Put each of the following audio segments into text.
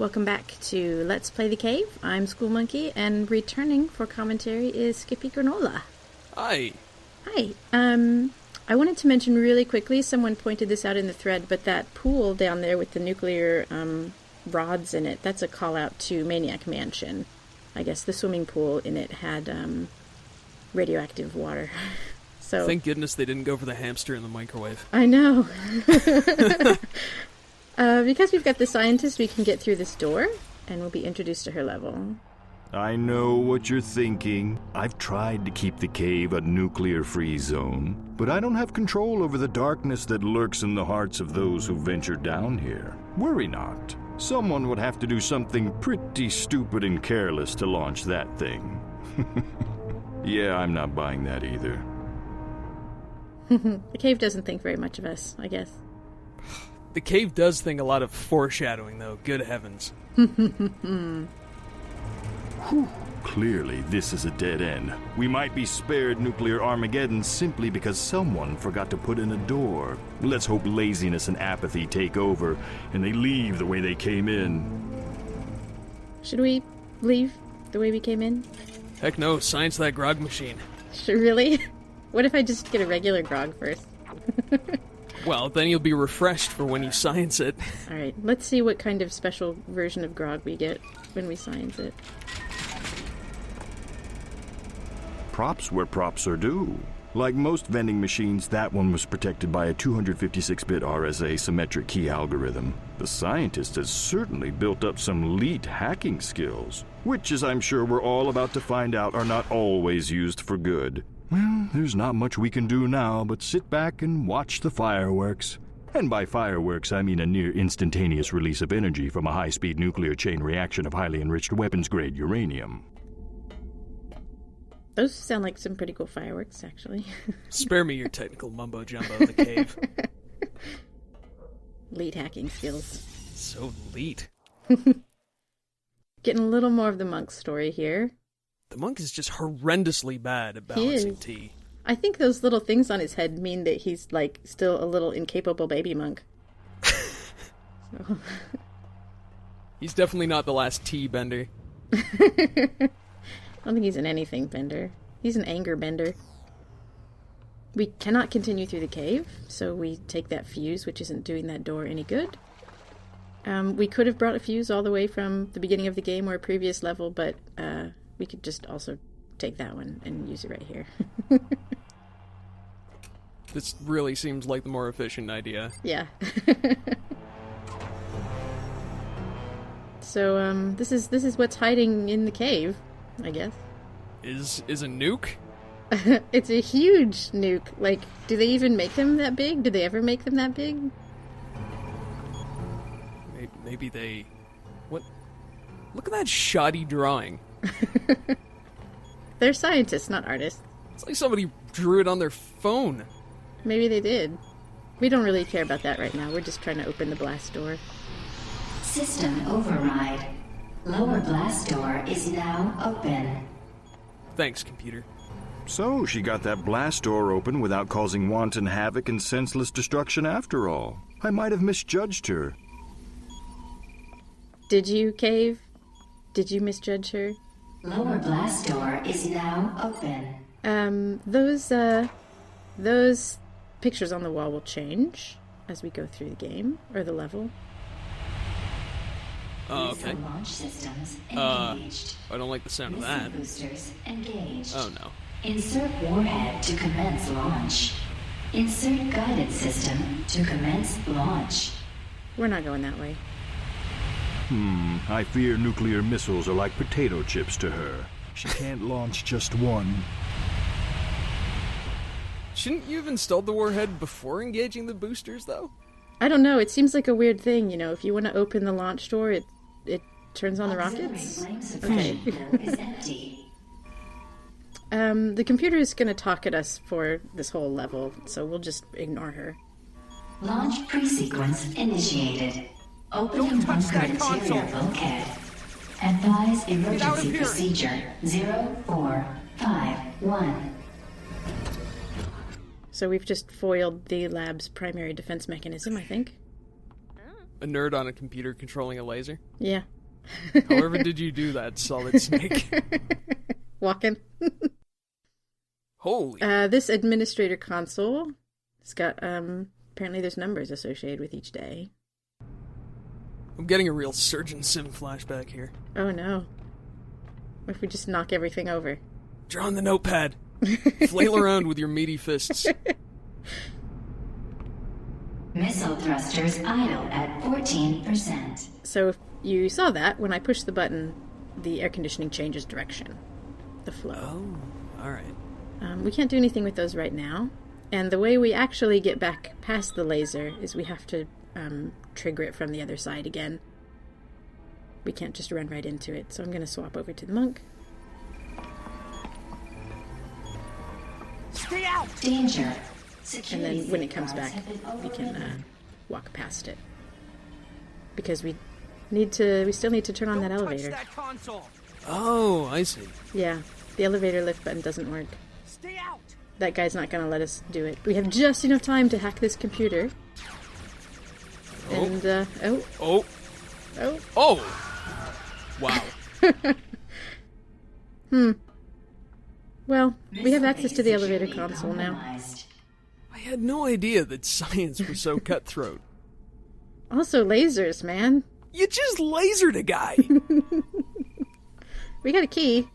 Welcome back to Let's Play the Cave. I'm School Monkey, and returning for commentary is Skippy Granola. Hi. Hi. I wanted to mention really quickly, someone pointed this out in the thread, but that pool down there with the nuclear rods in it, that's a call-out to Maniac Mansion. I guess the swimming pool in it had radioactive water. So thank goodness they didn't go for the hamster in the microwave. I know. Because we've got the scientist, we can get through this door, and we'll be introduced to her level. I know what you're thinking. I've tried to keep the cave a nuclear-free zone, but I don't have control over the darkness that lurks in the hearts of those who venture down here. Worry not. Someone would have to do something pretty stupid and careless to launch that thing. Yeah, I'm not buying that either. The cave doesn't think very much of us, I guess. The cave does think a lot of foreshadowing, though. Good heavens. Clearly, this is a dead end. We might be spared nuclear Armageddon simply because someone forgot to put in a door. Let's hope laziness and apathy take over, and they leave the way they came in. Should we leave the way we came in? Heck no, science that grog machine. Really? What if I just get a regular grog first? Well, then you'll be refreshed for when you science it. Alright, let's see what kind of special version of grog we get when we science it. Props where props are due. Like most vending machines, that one was protected by a 256-bit RSA symmetric key algorithm. The scientist has certainly built up some elite hacking skills, which, as I'm sure we're all about to find out, are not always used for good. Well, there's not much we can do now but sit back and watch the fireworks. And by fireworks, I mean a near instantaneous release of energy from a high-speed nuclear chain reaction of highly enriched weapons-grade uranium. Those sound like some pretty cool fireworks, actually. Spare me your technical mumbo-jumbo of the cave. Lead hacking skills. So elite. Getting a little more of the monk's story here. The monk is just horrendously bad at balancing tea. I think those little things on his head mean that he's, like, still a little incapable baby monk. So. He's definitely not the last tea bender. I don't think he's an anything bender. He's an anger bender. We cannot continue through the cave, so we take that fuse, which isn't doing that door any good. We could have brought a fuse all the way from the beginning of the game or a previous level, but we could just also take that one and use it right here. This really seems like the more efficient idea. Yeah. So, this is what's hiding in the cave, I guess. Is a nuke? It's a huge nuke. Like, do they even make them that big? Did they ever make them that big? Maybe they... What? Look at that shoddy drawing. They're scientists, not artists. It's like somebody drew it on their phone. Maybe they did. We don't really care about that right now. We're just trying to open the blast door. System override. Lower blast door is now open. Thanks, computer. So, she got that blast door open without causing wanton havoc and senseless destruction after all. I might have misjudged her. Did you, Cave? Did you misjudge her? Lower blast door is now open. Those pictures on the wall will change as we go through the game, or the level. Oh, okay. Launch systems engaged. I don't like the sound of that. Boosters engaged. Oh, no. Insert warhead to commence launch. Insert guidance system to commence launch. We're not going that way. I fear nuclear missiles are like potato chips to her. She can't launch just one. Shouldn't you have installed the warhead before engaging the boosters, though? I don't know. It seems like a weird thing, you know. If you want to open the launch door, it turns on the rockets. Okay. Is empty. The computer is going to talk at us for this whole level, so we'll just ignore her. Launch pre-sequence initiated. Opening bunker interior bulkhead. Advise emergency procedure 0451. So we've just foiled the lab's primary defense mechanism, I think. A nerd on a computer controlling a laser? Yeah. However did you do that, Solid Snake? Walking. Holy. This administrator console has got, apparently there's numbers associated with each day. I'm getting a real Surgeon Sim flashback here. Oh no. What if we just knock everything over? Draw on the notepad. Flail around with your meaty fists. Missile thrusters idle at 14%. So if you saw that, when I push the button, the air conditioning changes direction. The flow. Oh, alright. We can't do anything with those right now. And the way we actually get back past the laser is we have to trigger it from the other side again. We can't just run right into it. So I'm going to swap over to the monk. Stay out! Danger. And then when it comes back, we can walk past it. Because we still need to turn on that elevator. Touch that console. Oh, I see. Yeah, the elevator lift button doesn't work. Stay out! That guy's not going to let us do it. We have just enough time to hack this computer. Oh. And, Oh! Wow. Well, we have access to the elevator console now. I had no idea that science was so cutthroat. Also lasers, man. You just lasered a guy! We got a key.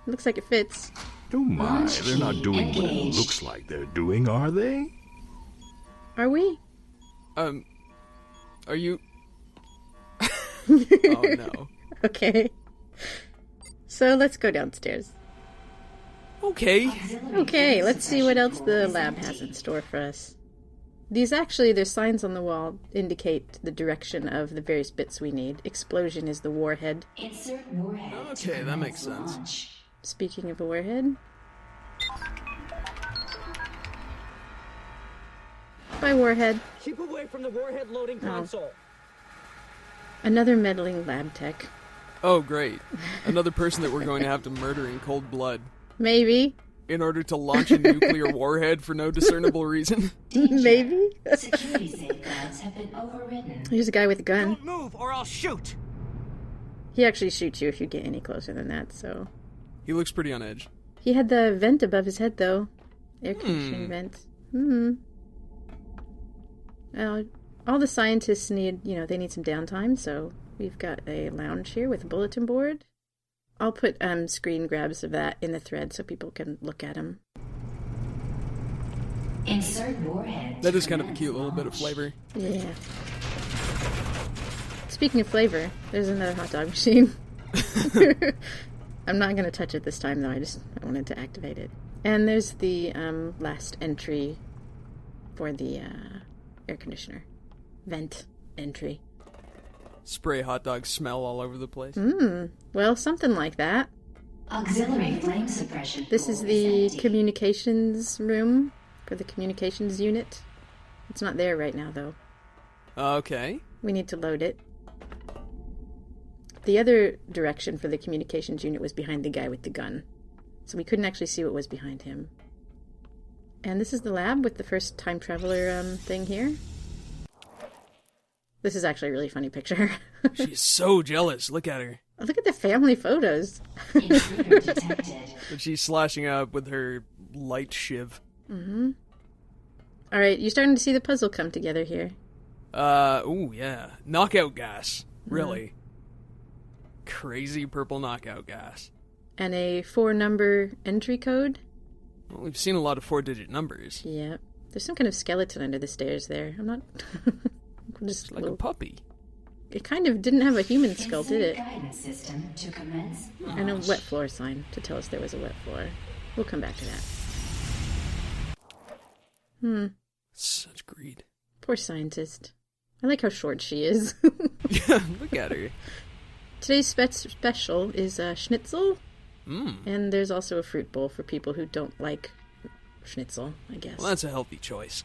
Looks like it fits. Oh my, they're not doing what it looks like they're doing, are they? Are we? Are you... Oh no. Okay. So let's go downstairs. Okay, let's see what else the lab has in store for us. There's signs on the wall indicate the direction of the various bits we need. Explosion is the warhead. Insert warhead. Okay, that makes sense. Speaking of a warhead. Bye, warhead. Keep away from the warhead loading console. Another meddling lab tech. Oh, great. Another person that we're going to have to murder in cold blood. Maybe. In order to launch a nuclear warhead for no discernible reason. Maybe. Security safeguards have been overridden. Here's a guy with a gun. Don't move or I'll shoot! He actually shoots you if you get any closer than that, so... He looks pretty on edge. He had the vent above his head, though. Air conditioning vent. Well, all the scientists need, they need some downtime, so we've got a lounge here with a bulletin board. I'll put screen grabs of that in the thread so people can look at them. Insert warhead. That is kind of a cute little bit of flavor. Yeah. Speaking of flavor, there's another hot dog machine. I'm not going to touch it this time, though. I wanted to activate it. And there's the last entry for the air conditioner. Vent entry. Spray hot dog smell all over the place. Well, something like that. Auxiliary flame suppression. This is the communications room for the communications unit. It's not there right now, though. Okay. We need to load it. The other direction for the communications unit was behind the guy with the gun. So we couldn't actually see what was behind him. And this is the lab with the first time traveler thing here. This is actually a really funny picture. She's so jealous. Look at her. Look at the family photos. Intruder detected. And she's slashing up with her light shiv. Alright, you're starting to see the puzzle come together here. Oh yeah. Knockout gas. Really. Crazy purple knockout gas. And a 4-number entry code. Well, we've seen a lot of 4-digit numbers. Yeah. There's some kind of skeleton under the stairs there. I'm not... Just like a puppy. It kind of didn't have a human skull, did it? Guidance system to commence launch. And a wet floor sign to tell us there was a wet floor. We'll come back to that. Such greed. Poor scientist. I like how short she is. Yeah, look at her. Today's special is schnitzel. And there's also a fruit bowl for people who don't like schnitzel, I guess. Well, that's a healthy choice.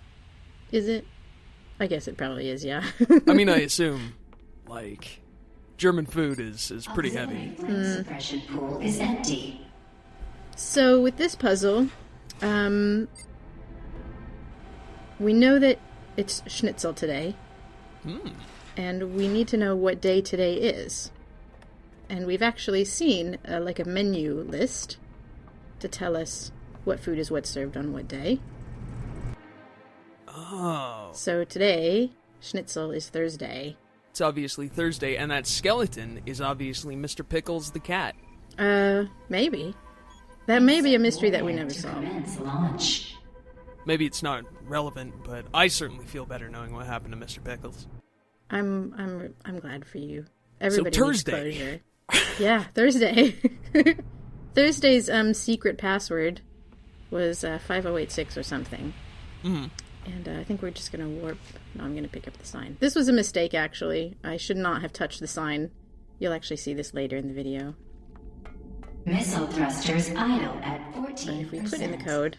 Is it? I guess it probably is, yeah. I mean, I assume, German food is pretty heavy. Flame suppression pool is empty. So, with this puzzle, we know that it's schnitzel today. And we need to know what day today is. And we've actually seen like a menu list to tell us what food is what's served on what day. Oh. So today, schnitzel is Thursday. It's obviously Thursday, and that skeleton is obviously Mr. Pickles the cat. Maybe. That may be a mystery that we never To solved. commence launch. Maybe it's not relevant, but I certainly feel better knowing what happened to Mr. Pickles. I'm glad for you. Everybody So needs Thursday. closure. Yeah, Thursday. Thursday's secret password was 5086 or something. Mm-hmm. And I think we're just going to warp. No, I'm going to pick up the sign. This was a mistake, actually. I should not have touched the sign. You'll actually see this later in the video. Missile thrusters idle at 14%. But if we put in the code,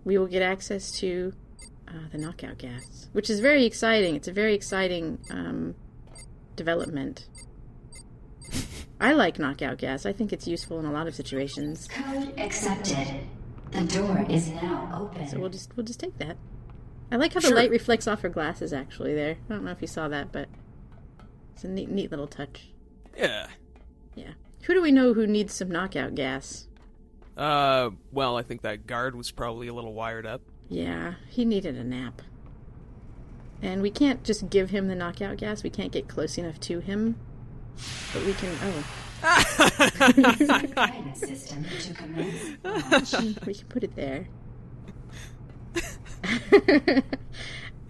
we will get access to the knockout gas, which is very exciting. It's a very exciting development. I like knockout gas. I think it's useful in a lot of situations. Code accepted. The door is now open. So we'll just take that. I like how the Sure. light reflects off her glasses, actually, there. I don't know if you saw that, but it's a neat little touch. Yeah. Yeah. Who do we know who needs some knockout gas? Well, I think that guard was probably a little wired up. Yeah, he needed a nap. And we can't just give him the knockout gas. We can't get close enough to him. But we can... Guidance system to commence launch. we can put it there.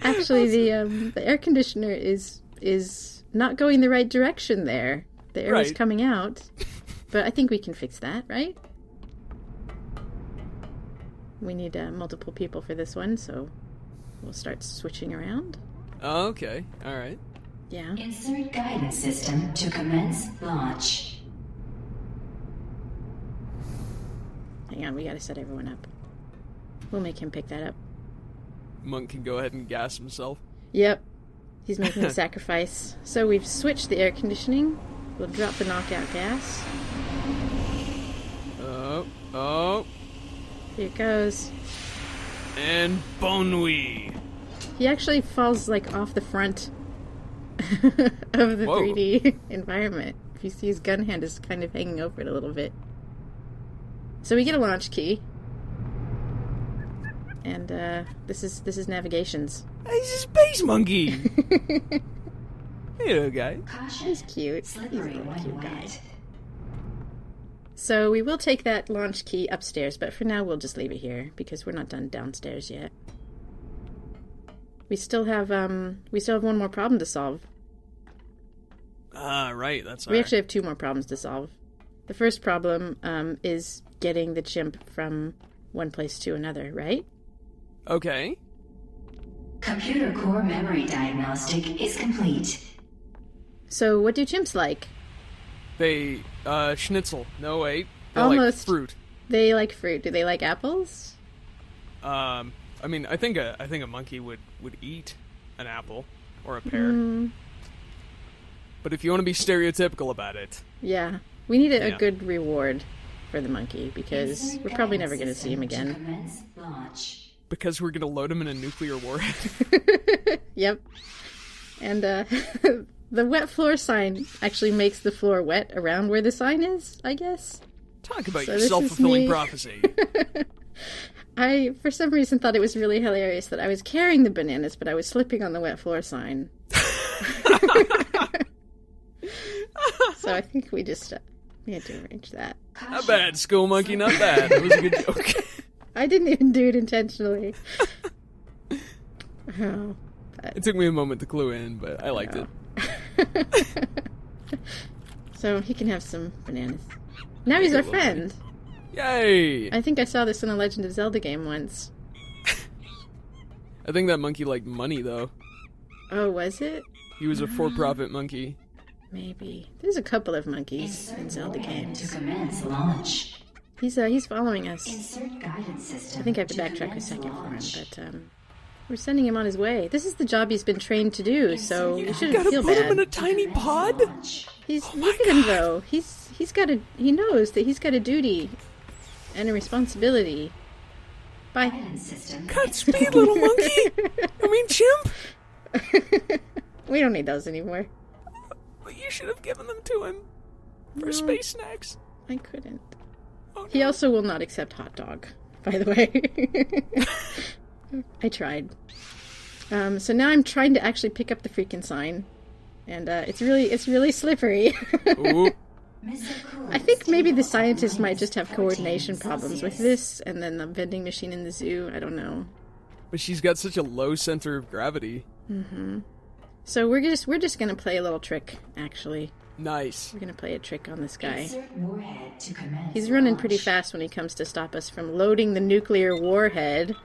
Actually, the air conditioner is not going the right direction there. The air is Right. coming out. But I think we can fix that, right? We need multiple people for this one, so we'll start switching around. Okay, alright. Yeah. Insert guidance system to commence launch. Hang on, we gotta set everyone up. We'll make him pick that up. Monk can go ahead and gas himself. Yep. He's making a sacrifice. So we've switched the air conditioning. We'll drop the knockout gas. Oh. Here it goes. And bon nuit. He actually falls like off the front of the Whoa. 3D environment. If you see his gun hand is kind of hanging over it a little bit. So we get a launch key. And this is navigations. He's a space monkey. Hey, little guy. Caution. He's cute. He's a Slippery little when cute guy. wet. So we will take that launch key upstairs, but for now we'll just leave it here because we're not done downstairs yet. We still have one more problem to solve. Right, that's We alright. actually have two more problems to solve. The first problem is getting the chimp from one place to another, right? Okay. Computer core memory diagnostic is complete. So what do chimps like? They, schnitzel. No, wait. They Almost. like fruit. They like fruit. Do they like apples? I mean, I think a monkey would eat an apple or a pear. But if you want to be stereotypical about it, Yeah. We need a Yeah. good reward for the monkey because Insert we're probably never guidance going to see him system to again. commence launch. because we're gonna load him in a nuclear warhead. Yep. And the wet floor sign actually makes the floor wet around where the sign is, I guess. Talk about So your this is self-fulfilling me. prophecy. I, for some reason, thought it was really hilarious that I was carrying the bananas, but I was slipping on the wet floor sign. So I think we had to arrange that. Not bad, school monkey, not bad. It was a good joke. I didn't even do it intentionally. Oh, It took me a moment to clue in, but I liked it. so he can have some bananas. Now he's our friend. Yay! I think I saw this in a Legend of Zelda game once. I think that monkey liked money, though. Oh, was it? He was a for-profit monkey. Maybe. There's a couple of monkeys in Insert Zelda warhead to games. commence launch. He's following us. Insert guidance system. I think I have to backtrack a commence second for him, launch. but we're sending him on his way. This is the job he's been trained to do, so you shouldn't Gotta feel put bad. him in a tiny pod? Launch. Look at him though. He knows that he's got a duty and a responsibility. Bye. Guidance system. Godspeed, little monkey! I mean, chimp! We don't need those anymore. But you should have given them to him for space snacks. I couldn't. Oh, no. He also will not accept hot dog, by the way. I tried. So now I'm trying to actually pick up the freaking sign. And it's really slippery. Ooh. I think maybe the scientists might just have coordination problems with this, and then the vending machine in the zoo. I don't know. But she's got such a low center of gravity. Mm-hmm. So we're just gonna play a little trick, actually. Nice. We're gonna play a trick on this guy. Insert warhead to commence He's running launch. pretty fast when he comes to stop us from loading the nuclear warhead.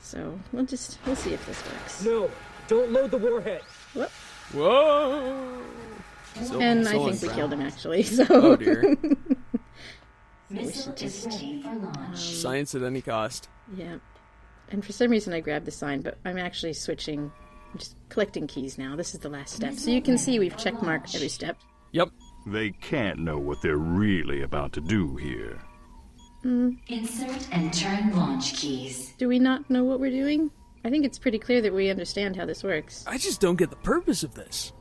So we'll see if this works. No, don't load the warhead. Whoop. Whoa. And I so think we unproud. killed him, actually. So. Oh dear. Missile is ready for launch. Science at any cost. Yeah. And for some reason I grabbed the sign, but I'm actually switching. I'm just collecting keys now. This is the last step. So you can see we've checkmarked every step. Yep. They can't know what they're really about to do here. Insert and turn launch keys. Do we not know what we're doing? I think it's pretty clear that we understand how this works. I just don't get the purpose of this.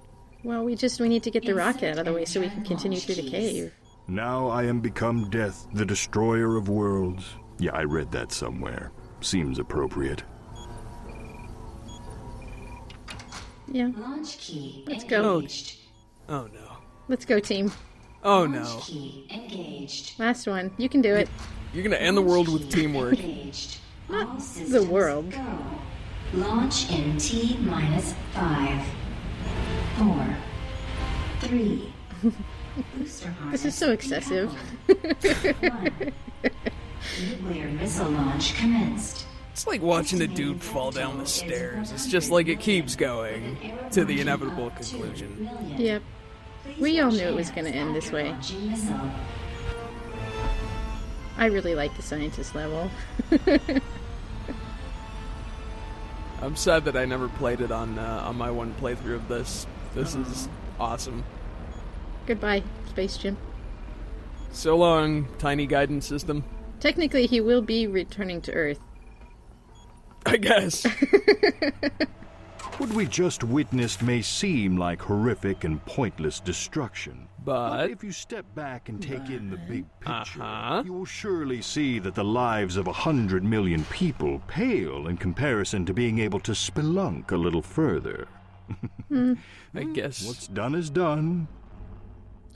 Well, we need to get the rocket out of the way so we can continue through the cave. Now I am become death, the destroyer of worlds. Yeah, I read that somewhere. Seems appropriate. Yeah. Launch key Let's go. engaged. Oh no. Let's go, team. Oh Launch no. key engaged. Last one. You can do it. You're gonna end the world with Launch key teamwork. Engaged. Not All the systems world. Go. Launch in T-5, 4, 3. Booster This is so excessive. 1. Nuclear missile launch commenced. It's like watching a dude fall down the stairs. It's just like it keeps going to the inevitable conclusion. Yep. We all knew it was going to end this way. Launching missile. I really like the scientist level. I'm sad that I never played it on my one playthrough of this. This is awesome. Goodbye, Space Jim. So long, tiny guidance system. Technically, he will be returning to Earth. I guess. What we just witnessed may seem like horrific and pointless destruction. But if you step back and take in the big picture, Uh-huh. you will surely see that the lives of 100 million people pale in comparison to being able to spelunk a little further. I guess. What's done is done.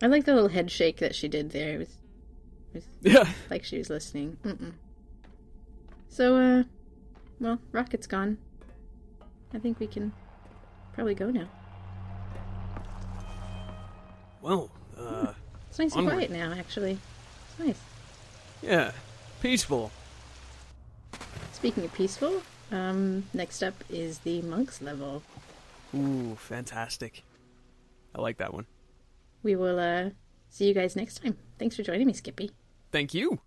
I like the little head shake that she did there. It was Yeah. like she was listening. So, well, Rocket's gone. I think we can probably go now. Well, It's nice and onward. quiet now, actually. It's nice. Yeah. Peaceful. Speaking of peaceful, next up is the monks level. Ooh, fantastic. I like that one. We will see you guys next time. Thanks for joining me, Skippy. Thank you.